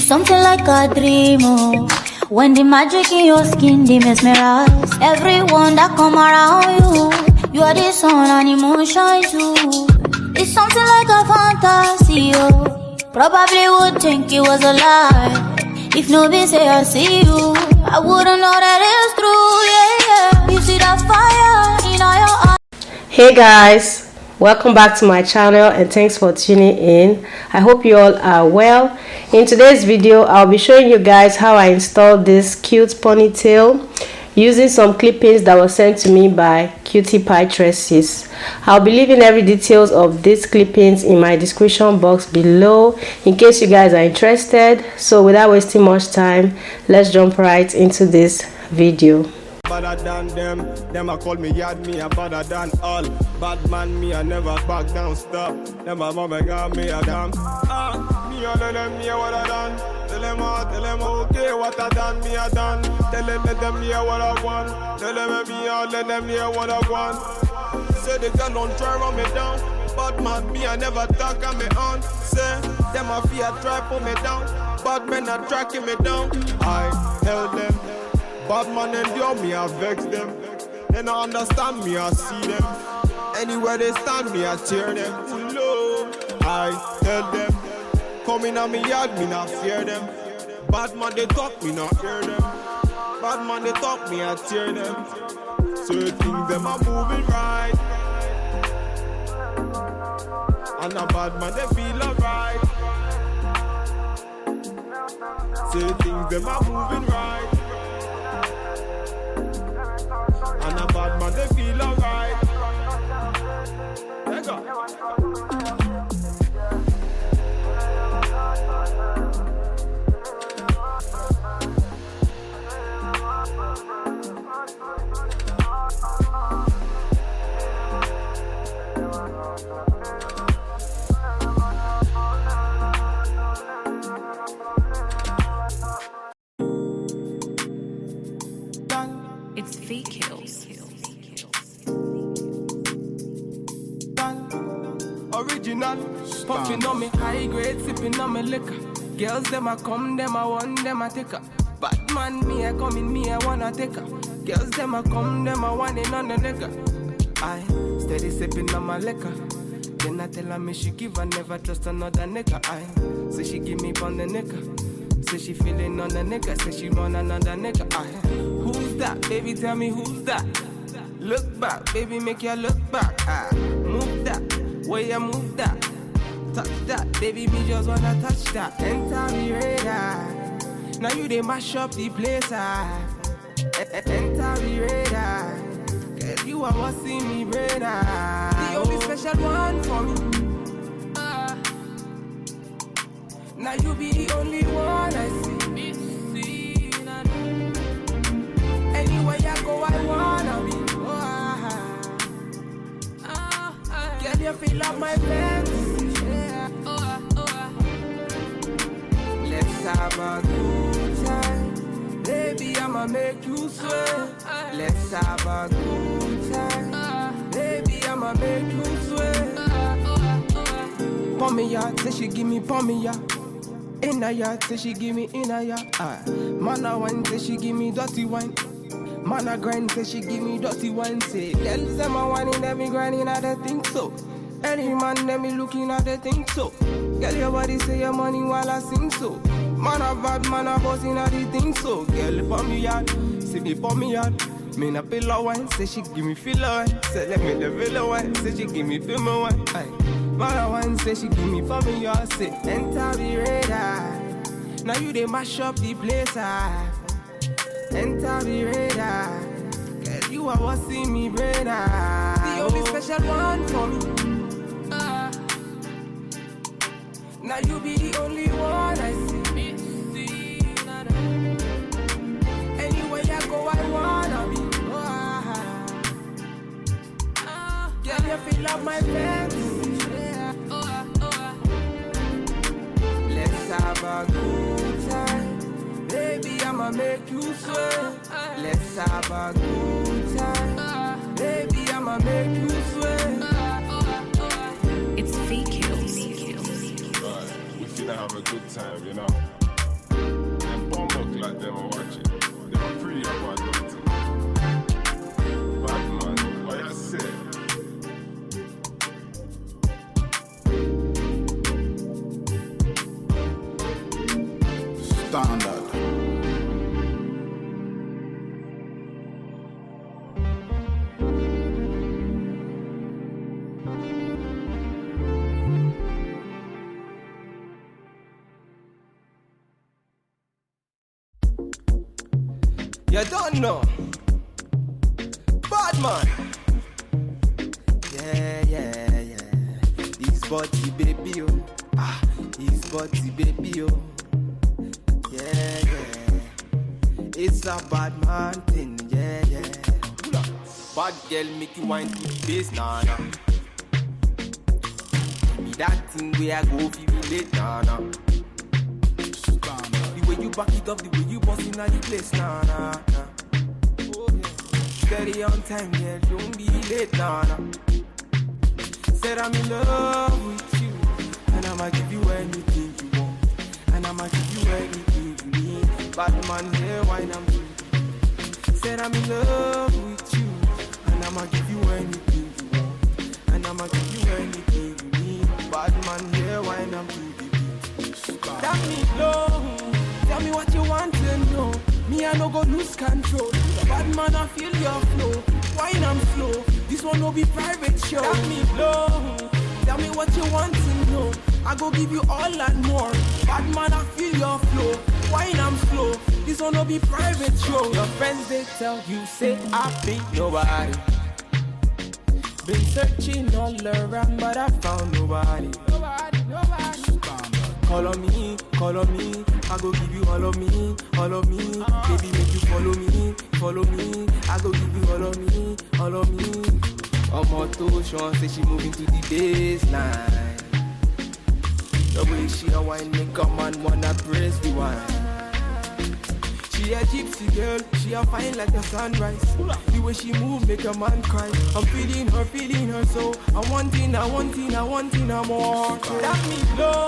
It's something like a dream, oh. When the magic in your skin, they mesmerize everyone that come around you. You are the sun and emotion too. It's something like a fantasy, oh. Probably would think it was a lie. If nobody say I see you, I wouldn't know that it's true, yeah. You see that fire in all your eyes. Hey guys, welcome back to my channel and thanks for tuning in. I hope you all are well. In today's video, I'll be showing you guys how I installed this cute ponytail using some clippings that were sent to me by CutiePieTresses. I'll be leaving every details of these clippings in my description box below in case you guys are interested. So without wasting much time, let's jump right into this video. Better than them I call me yard, me a better than all. Bad man, me I never back down, stop. Them a mama got me a damn. Me all of them hear what I done. Tell them okay what I done, me a done. Tell them let them hear what I want. Tell them me all let them hear what I want. Say the girl don't try run me down. Bad man, me I never talk on me on. Say them a fear try pull me down. Bad men are tracking me down. I held them. Bad man endure me, I vex them. They don't understand me, I see them. Anywhere they stand me, I tear them. Low, I tell them. Come in on me yard, me not fear them. Bad man they talk, me not hear them. Bad man they talk, me I tear them. Certain things them are moving right. And a bad man they feel alright. Certain things them are moving right. And a bad man, they feel alright. There you go. It's fake kills. Original, puffing on me high grade, sipping on me liquor. Girls them a come, them a want, them a take her. Bad man, me a come in, me a wanna take her. Girls them a come, them a want in on the nigga. I steady sipping on my liquor. Then I tell her me she give her never trust another nigga. I say she give me on the nigga. Say she feeling on the nigga. Say she want another nigga. I who's that? Baby, tell me who's that? Look back, baby, make you look back. I move that. Where you move that, touch that, baby, me just wanna touch that. Enter me radar, now you they mash up the place. Enter me radar, girl, you are what see me brain. The only special one for me. Now you be the only one I see. Anywhere you go, I wanna be. Can you feel up my fantasy? Yeah. Let's have a good time. Baby, I'ma make you sweat. Let's have a good time. Baby, I'ma make you sweat. Pour me yard, say she give me pour me yard. In a yard, say she give me in a yard. Man a wine, say she give me dirty wine. Man a grind, say she give me dirty wine. Say, girls them a whining, them me grinding, I don't think so. Any man, them me looking at the think so. Girl, your body say your money while I sing so. Man a bad, man a bossing at the thing so. Girl, pon me yard, see me pon me yard. Me na pillow wine, say she give me filler wine. Say let me the villa wine, say she give me film wine. Aye. Man a wine, say she give me pon me yard. Say enter the radar, now you they mash up the place. Enter the radar, girl, you are what see me brain. The only special one for me. Now you be the only one I see. Anywhere you go, I wanna be. Girl, you feel up my fantasy. Let's have a good time. Baby, I'ma make you sweat. Let's have a good time. Baby, I'ma make you sweat. It's fake kills. We finna have a good time, you know. like them are watching. They are free about nothing. Bad man, what you say? Standard. You don't know. Bad man. Yeah. He's body baby, oh. He's body baby, oh. Yeah. It's a bad man thing, yeah. Bad girl make you wine to the bass, nah. Give me that thing where I go feel relate, nah. The way you back it up, the way you bust in the place, nah. Oh, yeah. Steady on time, yeah, don't be late, nah. Said I'm in love with you, and I'ma give you anything you want, and I'ma give you anything you need. Bad man, here, wine I'm free. Said I'm in love with you, and I'ma give you anything you want, and I'ma give you anything you need. Bad man, here, wine I'm free. Tell me low, tell me what you want to know. Me, I no go lose control. Bad man, I feel your flow. Wine I'm slow. This one no be private show. Tell me low, tell me what you want to know. I go give you all and more. Bad man, I feel your flow. Wine I'm slow. This one no be private show. Your friends they tell you say I beat nobody. Been searching all around, but I found nobody. Call on me, I go give you all of me, baby make you follow me, I go give you all of me. Omoto Sean say she moving to the baseline. The way she a wine make a man wanna praise the wine. She a gypsy girl, she a fine like the sunrise. The way she move make a man cry. I'm feeling her so I want it more. Tell me low,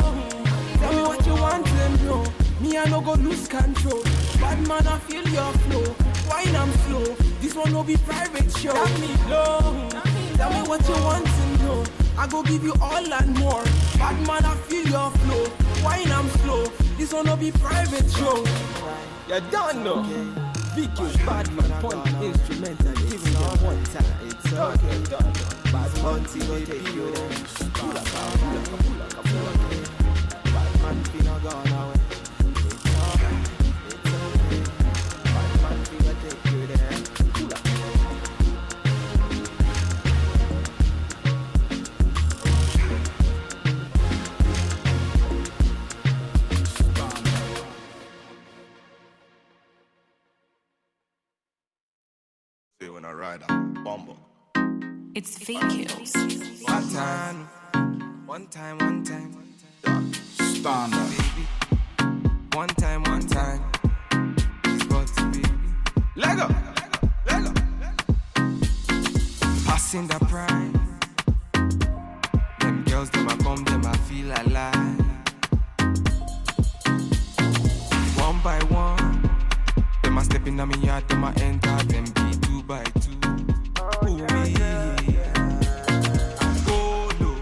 tell me what you want to know. Me I no go lose control. Bad man I feel your flow. Wine I'm slow. This one no be private show. Tell me low, tell me what you want to know. I go give you all and more. Bad man I feel your flow. Wine I'm slow. This one no be private show. You don't know. VQ's bad man point instrumental. Even on one time. It's okay. Bad hunting will take you there. Pull up. Bad man finna gone away. It's okay. Bad man finna take you there. Pull up. When I ride a bumble. It's VQs. One time. Standard. Baby. One time. It's got to be. Lego. Passing the prime. Them girls, them a come, them a feel alive. One by one. Them a step in on me yard, them a enter, them be 2 by 2. Ooh, yeah. Go low.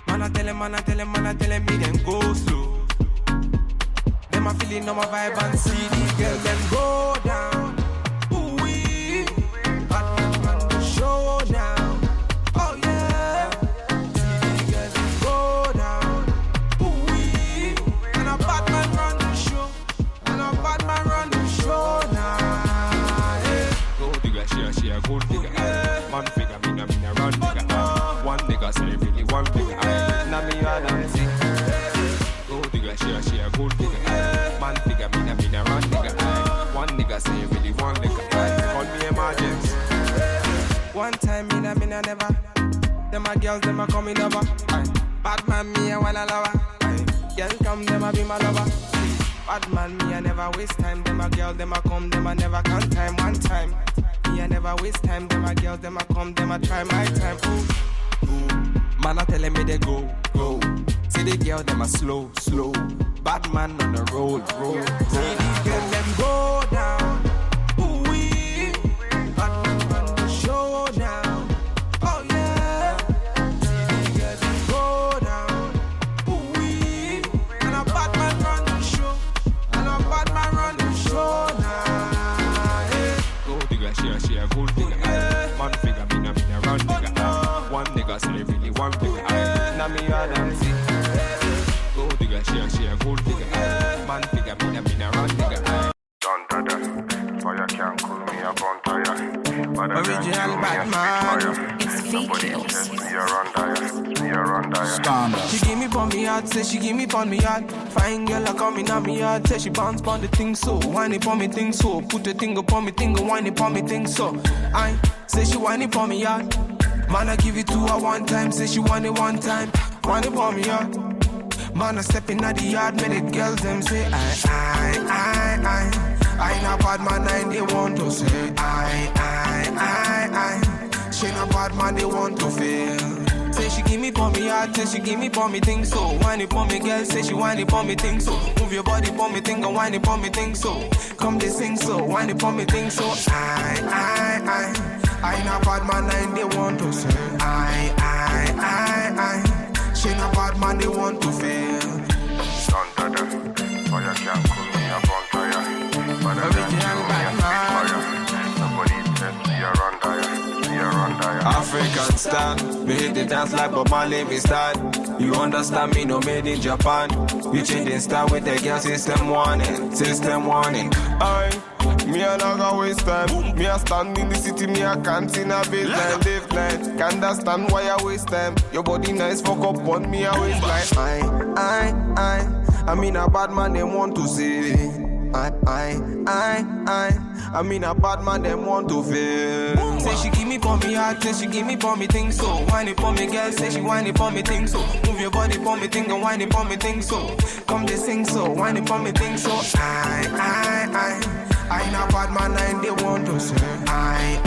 Man, I tell them me them go slow. Them a feeling on my vibe and see the girl, them go down. Ooh, wee. Bad man the show now. Oh, yeah. See the girl, them go down. Ooh, wee. And a bad man run the show. And a bad man run the show now. Yeah. Gold digger, she a gold digger. Man figure, me na run digger. One nigga say really one figure. Now me all I'm sick. Gold digger, she a gold digger. Man figure, me na run digger. One nigga say really one nigga. Call me emergency. One time me na never. Them a girls, them a coming over. Bad man me a wanna lover. Girl come, them a be my lover. Bad man me a never waste time. Them a girl, them a come, them a never count time. One time me a never waste time. Them a girls, them a come, them a try my time. Ooh. Man a telling me they go. See the girl, them a slow. Bad man on the road. See the girl, a me yard and see. Gold digger, she a gold digger. Man figure, me a run digger. Done dada, fire can't cool me a bonfire. Original Batman. It's fake news. Me a run dire. She give me pon me heart, say she give me pon me heart. Fine girl a come in on me heart, say she bounce pon the thing so. Whine it pon me thing so, put the thing upon me thing, whine it pon me thing so. I say she whine it pon me heart. Man I give it to her one time, say she want it one time. Whine it pon me heart. Man I step in at the yard, make the girls them say I ain't a bad man, I ain't they want to say I. She ain't a bad man, they want to feel. Say she give me pon me heart, say she give me pon me thing so. Whine it pon me girl, say she whine it pon me thing so. Move your body pon me thing and whine it pon me thing so. Come they sing so, whine it pon me thing so. I ain't a bad man, I ain't they want to say I. She ain't a bad man, they want to feel. Done dada, fire can't cool me a bonfire. Original Batman. Somebody said me a run dire. African style, me hit the dance like Bob Marley, me style. You understand me, no made in Japan. You changing style with the girl, system warning. Me a not gonna waste time. Me a stand in the city, me a can't see a baseline, live line. Can't understand why I waste time. Your body nice, fuck up on me a waistline. I mean a bad man, they want to see. I mean a bad man, them want to feel. Say she give me pon me heart, say she give me pon me thing so. Whine it pon me girl, say she whine it pon me thing so. Move your body pon me thing and whine it pon me thing so. Come they sing so, whine it pon me thing so. I ain't a bad man, I ain't they want to say I.